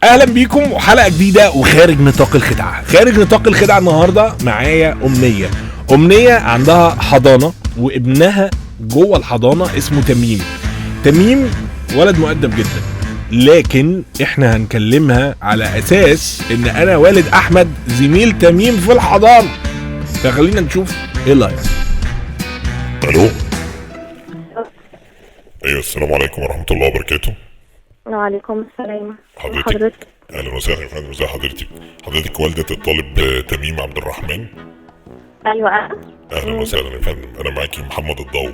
اهلا بيكم وحلقه جديده وخارج نطاق الخدعه. خارج نطاق الخدعه النهارده معايا امنيه عندها حضانه وابنها جوه الحضانه اسمه تميم ولد مؤدب جدا، لكن احنا هنكلمها على اساس ان انا والد احمد زميل تميم في الحضانه، فخلينا نشوف ايه اللي هيحصل. الو. ايوه، السلام عليكم ورحمه الله وبركاته. وعليكم السلام. حضرتك اهلا وسهلا يا فندم. ازي حضرتك والدة الطالب تميم عبد الرحمن؟ ايوه انا. اهلا وسهلا يا فندم، انا معاكي محمد الضوء.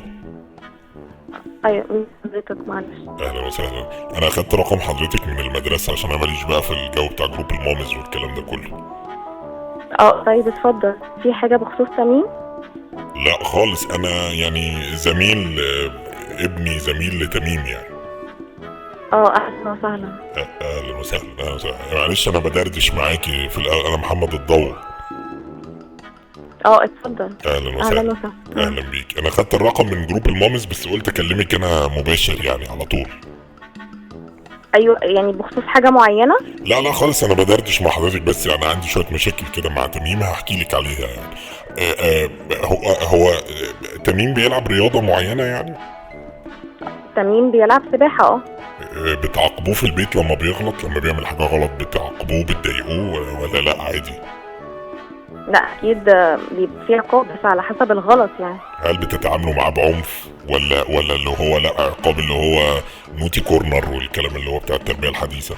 ايوه حضرتك معلش. اهلا وسهلا. انا اخدت رقم حضرتك من المدرسه عشان انا ماليش بقى في الجو بتاع جروب المامز والكلام ده كله. طيب اتفضل، في حاجه بخصوص تميم؟ لا خالص، انا يعني زميل ابني زميل لتميم يعني. اهلا وسهلا. اهلا وسهلا. معلش انا بدردش معاكي في انا محمد الضوء. اتفضل. اهلا وسهلا. اهلا بيك. انا خدت الرقم من جروب المامز بس قلت اكلمك انا مباشر يعني على طول. ايوه يعني بخصوص حاجه معينه؟ لا خالص، انا بدردش مع حضرتك بس انا عندي شويه مشاكل كده مع تميم هحكي لك عليها يعني. هو تميم بيلعب رياضه معينه يعني؟ تميم بيلعب سباحه. بتعاقبوه في البيت لما بيغلط، لما بيعمل حاجه غلط بتعاقبوه بتضايقوه ولا لا عادي؟ لا اكيد بيبقى في عقاب بس على حسب الغلط يعني. هل بتتعاملوا معاه بعنف ولا اللي هو لا عقاب اللي هو نوتي كورنر والكلام اللي هو بتاع التربيه الحديثه؟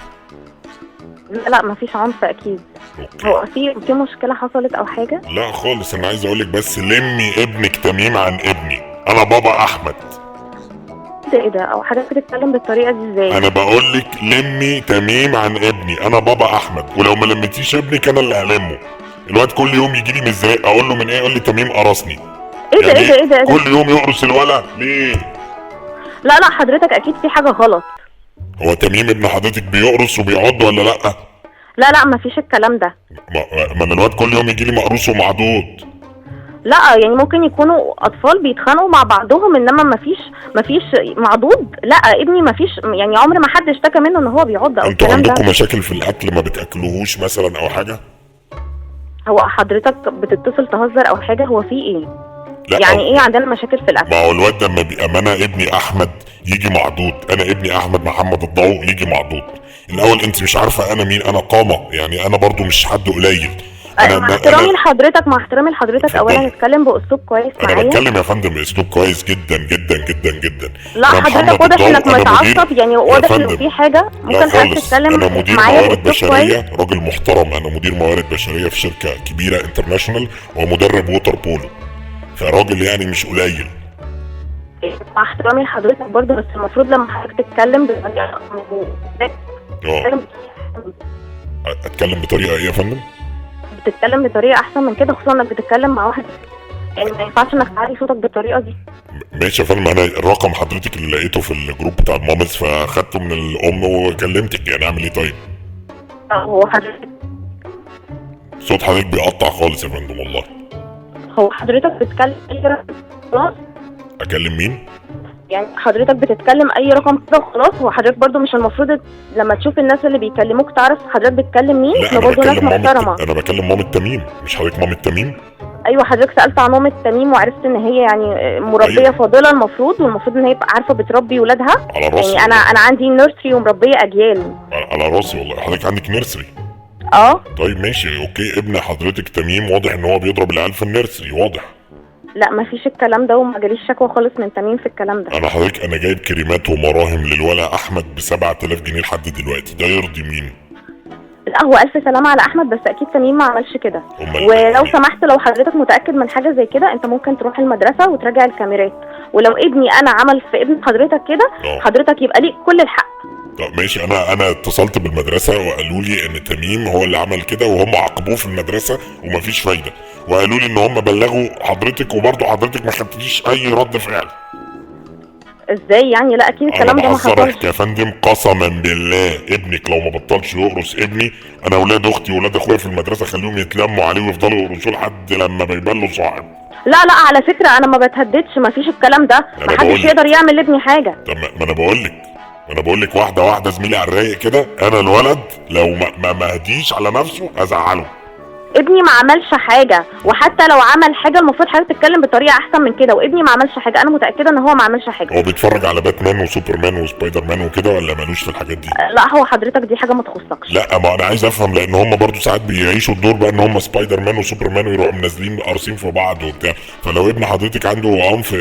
لا مفيش عنف اكيد. أوكي. هو في مشكله حصلت او حاجه؟ لا خالص، انا عايز اقولك بس لمي ابنك تميم عن ابني، انا بابا احمد. ايه ده؟ او حضرتك بتتكلم بالطريقه دي ازاي؟ انا بقولك لمي تميم عن ابني، انا بابا احمد، ولو ما لميتيش ابنك انا اللي هلمه. الواد كل يوم يجي لي مزاق، اقول له من ايه؟ يقول لي تميم قرصني. ايه ده كل يوم يقرص الولد ليه؟ لا حضرتك اكيد في حاجه غلط. هو تميم ابن حضرتك بيقرص وبيعض ولا لا؟ لا مفيش الكلام ده. ما انا الواد كل يوم يجي لي مقروص ومعضوض. لا يعني ممكن يكونوا اطفال بيتخانقوا مع بعضهم، انما مفيش معضوض. لا ابني مفيش يعني عمر ما حد اشتكى منه ان هو بيعض او انتوا الكلام ده. عندكم مشاكل في الاكل؟ ما بتاكلوهوش مثلا او حاجه؟ هو حضرتك بتتصل تهزر او حاجه؟ هو في ايه؟ لا يعني ايه عندنا مشاكل في الاكل؟ ما هو الواد لما اما انا ابني احمد يجي معضوض، انا ابني احمد محمد الضوء يجي معضوض. الاول انت مش عارفه انا مين، انا قامه يعني، انا برضو مش حد قليل. مع احترامي لحضرتك اولا اتكلم باسلوب كويس معايا. انا بتكلم يا فندم باسلوب كويس جدا جدا جدا جدا. لا حضرتك واضح انك متعصب يعني، واضح ان في حاجه ممكن حضرتك تتكلم انا مدير موارد بشريه، راجل محترم، انا مدير موارد بشريه في شركه كبيره انترناشونال ومدرب ووتر بولو، فراجل يعني مش قليل. مع احترامي لحضرتك برضه، بس المفروض لما حضرتك تتكلم بطريقه اتكلم بطريقه ايه يا فندم؟ بتتكلم بطريقه احسن من كده، خصوصا انك بتتكلم مع واحد يعني ما ينفعش انك تعلي صوتك بالطريقه دي. ماشي يا فندم، انا الرقم حضرتك اللي لقيته في الجروب بتاع المامز فاخدته من الام وكلمتك، يعني اعمل ايه طيب؟ هو حضرتك صوت حضرتك بيقطع خالص يا فندم والله. هو حضرتك بتتكلم اي رقم خلاص؟ اكلم مين؟ يعني حضرتك بتتكلم اي رقم كده وخلاص؟ هو حضرتك برضو مش المفروض لما تشوف الناس اللي بيكلموك تعرف حضرتك بتكلم مين؟ لا احنا برضو ناس محترمه. انا بكلم مامة تميم، مش حضرتك مامة تميم؟ ايوه حضرتك سالت عن مامة تميم وعرفت ان هي يعني مربيه أيوة. فاضله والمفروض ان هي عارفه بتربي ولادها. على راسي يعني انا عندي نيرسري ومربيه اجيال. على راسي والله. حضرتك عندك نيرسري؟ طيب ماشي اوكي. ابن حضرتك تميم واضح ان هو بيضرب العيال في النيرسري، واضح. لا مفيش الكلام ده، وما جاليش شكوى خالص من تميم في الكلام ده. انا جايب كريمات ومراهم للولا احمد ب7000 جنيه لحد دلوقتي، ده يرضي مين؟ لا هو الف سلامه على احمد، بس اكيد تميم ما عملش كده. ولو سمحت لو حضرتك متاكد من حاجه زي كده انت ممكن تروح المدرسه وتراجع الكاميرات، ولو ابني انا عمل في ابن حضرتك كده حضرتك يبقى ليك كل الحق. طب ماشي، انا اتصلت بالمدرسه وقالوا لي ان تميم هو اللي عمل كده وهم عاقبوه في المدرسه ومفيش فايده، وقالوا لي ان هم بلغوا حضرتك وبرضه حضرتك ما خدتيش اي رد فعل. ازاي يعني؟ لا اكيد الكلام ده ما حصلش يا فندم، قسما بالله ابنك لو ما بطلش يقرص ابني، انا اولاد اختي واولاد اخويا في المدرسه خليهم يتلموا عليه ويفضلوا يقرصوه لحد لما بيبان له صاحب. لا على فكره انا ما بتهددش، ما فيش الكلام ده، ما حدش يقدر يعمل لابني حاجه. طب ما انا بقول لك انا بقول لك واحده واحده زميلي على الرايق كده. انا الولد لو ما هديش على نفسه ازعله. ابني ما عملش حاجه، وحتى لو عمل حاجه المفروض حضرتك تتكلم بطريقه احسن من كده، وابني ما عملش حاجه، انا متاكده ان هو ما عملش حاجه. هو بيتفرج على باتمان وسوبرمان وسبايدر مان وكده ولا مالوش في الحاجات دي؟ لا هو حضرتك دي حاجه ما تخصكش. لا ما انا عايز افهم، لان هم برضو ساعات بيعيشوا الدور بقى ان هم سبايدر مان وسوبرمان ويروحوا منزلين قارصين في بعض وبتاع. فلو ابن حضرتك عنده عنف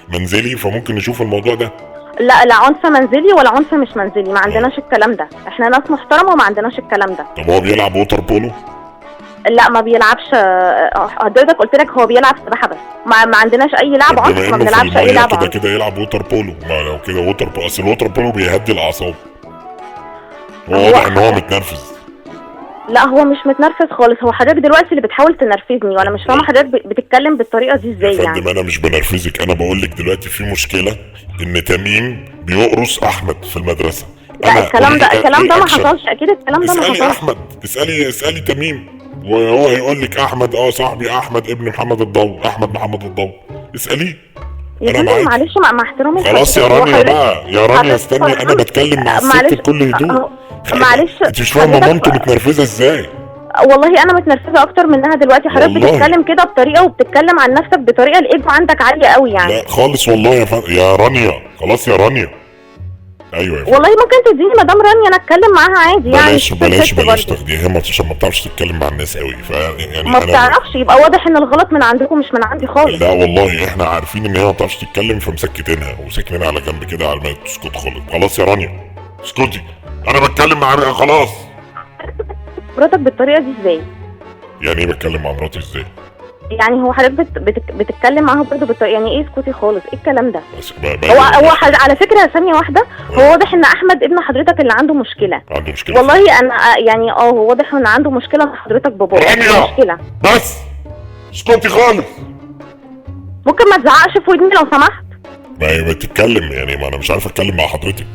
منزلي فممكن نشوف الموضوع ده. لا لا عنف منزلي ولا عنف مش منزلي، ما عندناش الكلام ده، احنا ناس محترمه وما عندناش الكلام ده. طب هو بيلعب ووتر بولو؟ لا ما بيلعبش. حضرتك قلت لك هو بيلعب سباحه بس، ما عندناش اي لعب عنف، ما بنلعبش اي لعب عنف. كده يلعب ووتر بولو. ما لو كده ووتر بولو، اصل الووتر بولو بيهدي الاعصاب. هو واضح ان هو متنرفز. لا هو مش متنرفز خالص، هو حضرتك دلوقتي اللي بتحاول تنرفزني وانا مش فاهمه حضرتك بتتكلم بالطريقه دي ازاي يعني. يا فندم انا مش بنرفزك، انا بقول لك دلوقتي في مشكله ان تميم بيقرص احمد في المدرسه. لا الكلام ده ما حصلش، اكيد الكلام ده ما حصلش. اسالي احمد، اسالي تميم وهو هيقول لك احمد صاحبي احمد ابن محمد الضو، احمد محمد الضو، اساليه. يا فندم معلش مع احترامي خلاص يا رانيا بقى، يا رانيا استني انا بتكلم مع الست بكل هدوء. معلش انت مش فاهمه مامته متنرفزه ازاي؟ والله انا متنرفزه اكتر منها دلوقتي. حضرتك بتتكلم كده بطريقه وبتتكلم عن نفسك بطريقه الايجو عندك عاليه قوي يعني. لا خالص والله يا رانيا، خلاص يا رانيا. ايوه والله ممكن تديني مدام رانيا انا اتكلم معاها عادي يعني. بلاش تاخديها عشان ما بتعرفش تتكلم مع الناس قوي، يعني ما بتعرفش، يبقى واضح ان الغلط من عندكم مش من عندي خالص. لا والله احنا عارفين ان هي ما بتعرفش تتكلم فمسكتينها وساكنين على جنب كده على ما تسكت خالص. خلاص يا رانيا اسكتي، انا بتكلم مع خلاص. مراتك بالطريقه دي ازاي؟ يعني ايه بتكلم مع مراتي ازاي؟ يعني هو حضرتك بتتكلم معاها برضه بالطريقه، يعني ايه اسكتي خالص؟ ايه الكلام ده؟ هو على فكره ثانيه واحده، هو واضح ان احمد ابن حضرتك اللي عنده مشكله. والله انا يعني هو واضح ان عنده مشكله مع حضرتك بابا. مشكله بس اسكتي خالص. ممكن ما تزعقش في ودني لو سمحت؟ ما هي بتتكلم يعني، ما انا مش عارف اتكلم مع حضرتك.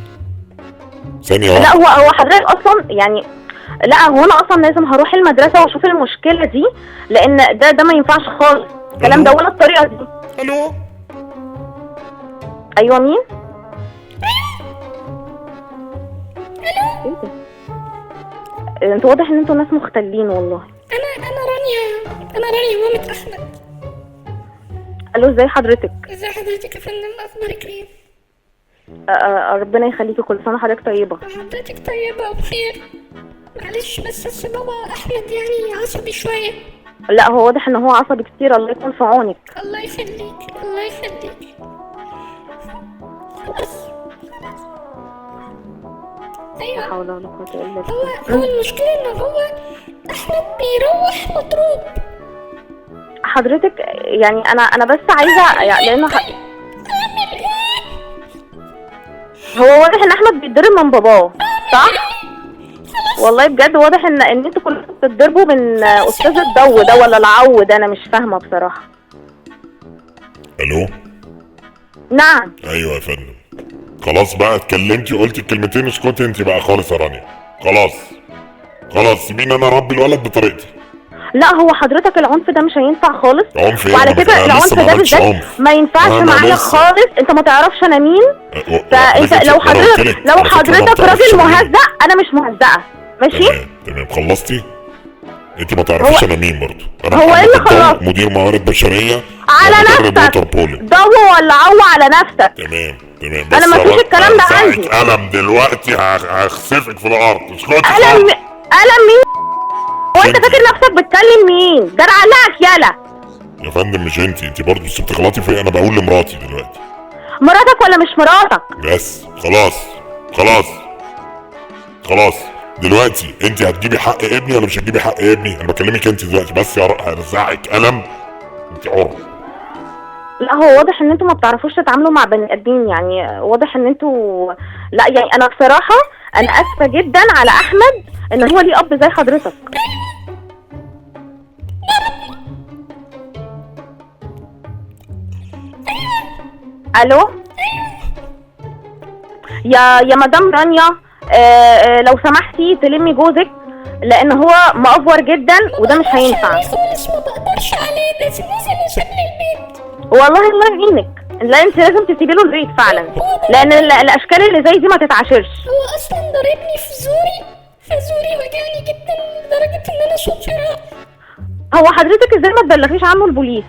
ثانيه واحده. لا هو حضرتك اصلا يعني، لا هو انا اصلا لازم هروح المدرسه واشوف المشكله دي، لان ده ما ينفعش خالص الكلام ده ولا الطريقه دي. الو ايوه مين؟ ايه ده؟ انتوا واضح ان انتوا ناس مختلين والله. انا رانيا مامة احمد. الو ازاي حضرتك؟ ازاي حضرتك يا فندم، اخبارك ايه؟ ربنا يخليكي، كل سنه حضرتك طيبه. حضرتك طيبه وبخير. معلش بس بابا احمد يعني عصبي شويه. لا هو واضح ان هو عصبي كتير، الله يكون في عونك. الله يخليك الله يخليك. خلاص ايوه. لا حول ولا قوه الا بالله. هو المشكله ان هو احمد بيروح مضروب. حضرتك يعني انا بس عايزه يعني لانه هو واضح ان احمد بيتضرب من باباه صح؟ والله بجد واضح ان انتوا كلكم بتتضربوا من استاذ الضو ده ولا العو ده، انا مش فاهمه بصراحه. الو نعم ايوه يا فندم. خلاص بقى اتكلمتي وقلتي الكلمتين، اسكتي انت بقى خالص يا رانيا. خلاص سيبيني انا اربي الولد بطريقتي. لا هو حضرتك العنف ده مش هينفع خالص. عنف ايه؟ وعلى فكره العنف ده بالذات ما ينفعش معايا خالص. انت ما تعرفش انا مين، فانت لو حضرتك راجل مهزأ انا مش مهزأة ماشي؟ تمام خلصتي؟ انت ما تعرفيش انا مين برضه. انا هو ايه اللي خلاص؟ مدير موارد بشريه على نفسك. ضو ولا عو على نفسك. تمام بس انا ما فيش الكلام ده عندي. قلم دلوقتي هخسفك في الارض. قلم مين؟ هو انت فاكر نفسك بتكلم مين؟ ده علقك يالا يا فندم. مش انت برضه بس بتغلطي فيا. انا بقول لمراتي دلوقتي. مراتك ولا مش مراتك؟ بس خلاص دلوقتي انت هتجيبي حق ابني ولا مش هتجيبي حق ابني؟ انا بكلمك انت دلوقتي بس. هرزعك قلم انت حر. لا هو واضح ان انتوا ما بتعرفوش تتعاملوا مع بني ادمين، يعني واضح ان انتوا لا يعني انا بصراحه انا اسفه جدا على احمد ان هو ليه اب زي حضرتك. الو يا مدام رانيا، لو سمحتي تلمي جوزك لان هو مأفور جدا وده مش هينفع. خالص ما بقدرش عليه، لازم ينزل يسيبني البيت. والله الله يعينك، لا انت لازم تسيبي له البيت فعلا، لان الاشكال اللي زي دي ما تتعاشرش. هو اصلا ضربني في زوري وجعني جدا لدرجة ان انا صوتي راح. هو حضرتك ازاي ما تبلغيش عنه البوليس؟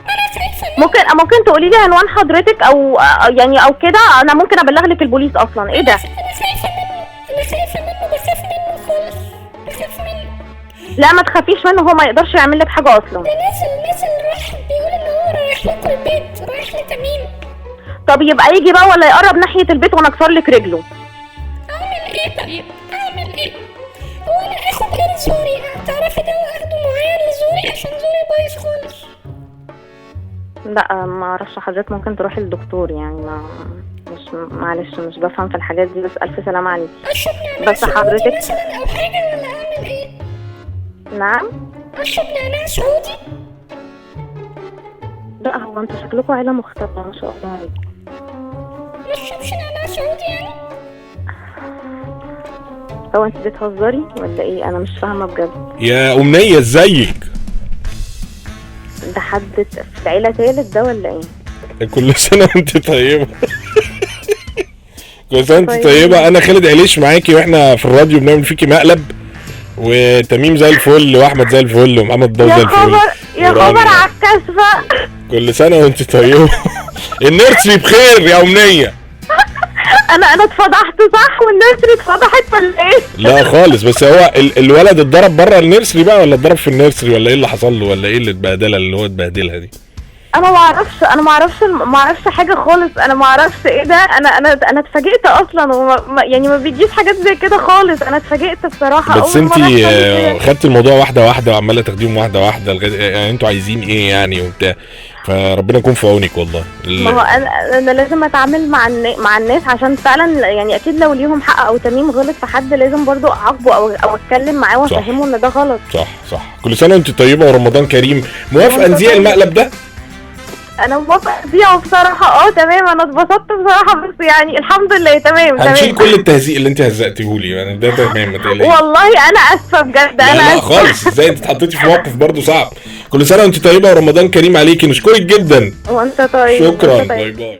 انا خايفة ممكن تقولي لي عنوان حضرتك او يعني او كده، انا ممكن ابلغ لك البوليس اصلا. ايه ده؟ انا خايفة منه بخاف منه خالص، بخاف منه. لا ما تخافيش منه، هو ما يقدرش يعمل لك حاجه اصلا. ده الناس اللي راح بيقول ان هو رايح لكم البيت، رايح لتميم. طب يبقى يجي بقى ولا يقرب ناحيه البيت وانا اكسر لك رجله؟ اعمل ايه طيب؟ اعمل ايه؟ هو انا اخد غير زوري؟ تعرفي دواء اخده معين لزوري عشان زوري بايظ خالص. لا ما اعرفش حضرتك، ممكن تروحي للدكتور يعني. معلش مش بفهم في الحاجات دي، بس الف سلامه عليكي. اشرب نعناع بس حضرتك مثلا او حاجه ولا اعمل ايه؟ نعم. اشرب نعناع سعودي؟ لا هو انتوا شكلكم عيله مختلفه ما شاء الله عليكم. ما اشربش نعناع سعودي يعني؟ هو انت بتهزري ولا ايه؟ انا مش فاهمه بجد. يا أمنية ازيك؟ ده حد في عيله تالت ده ولا ايه؟ كل سنة وانت طيبة. كل سنة وانت طيبة. انا خالد عليش معاكي، واحنا في الراديو بنعمل فيكي مقلب، وتميم زي الفل، واحمد زي الفل، ومحمد ضو زي الفل. يا خبر على الكسفه. كل سنة وانت طيبة. النيرسري بخير يا أمنية. انا اتفضحت صح والنيرسري اتفضحت ولا ايه؟ لا خالص، بس هو الولد اتضرب بره النيرسري بقى، ولا اتضرب في النيرسري، ولا ايه اللي حصل له، ولا ايه اللي اتبهدلها اللي هو اتبهدلها دي؟ انا ما اعرفش حاجه خالص. انا ما اعرفش ايه ده. انا اتفاجئت اصلا، يعني ما بيجيش حاجات زي كده خالص. انا اتفاجئت بصراحه. بس انت خدت الموضوع واحده واحده، وعماله تاخديهم واحده واحده يعني انتوا عايزين ايه يعني وبتاع، فربنا يكون في عونك والله. ما هو انا لازم اتعامل مع الناس عشان فعلا يعني اكيد لو ليهم حق او تميم غلط في حد لازم برضو اعاقبه او اتكلم معاه وافهمه ان ده غلط. صح. كل سنه وانت طيبه ورمضان كريم. موافقه نذيع المقلب ده؟ انا موافقه بيها بصراحه. تمام. انا اتبسطت بصراحه، بس يعني الحمد لله تمام. هنشيل كل التهزيق اللي انت هزقتيهولي يعني، ده تمام ما تقلقيش. والله انا اسفه بجد. انا لا خالص، ازاي انت اتحطيتي في موقف برضه صعب. كل سنه وانت طيبه ورمضان كريم عليكي. نشكرك جدا. وانت طيب. شكرا. باي باي.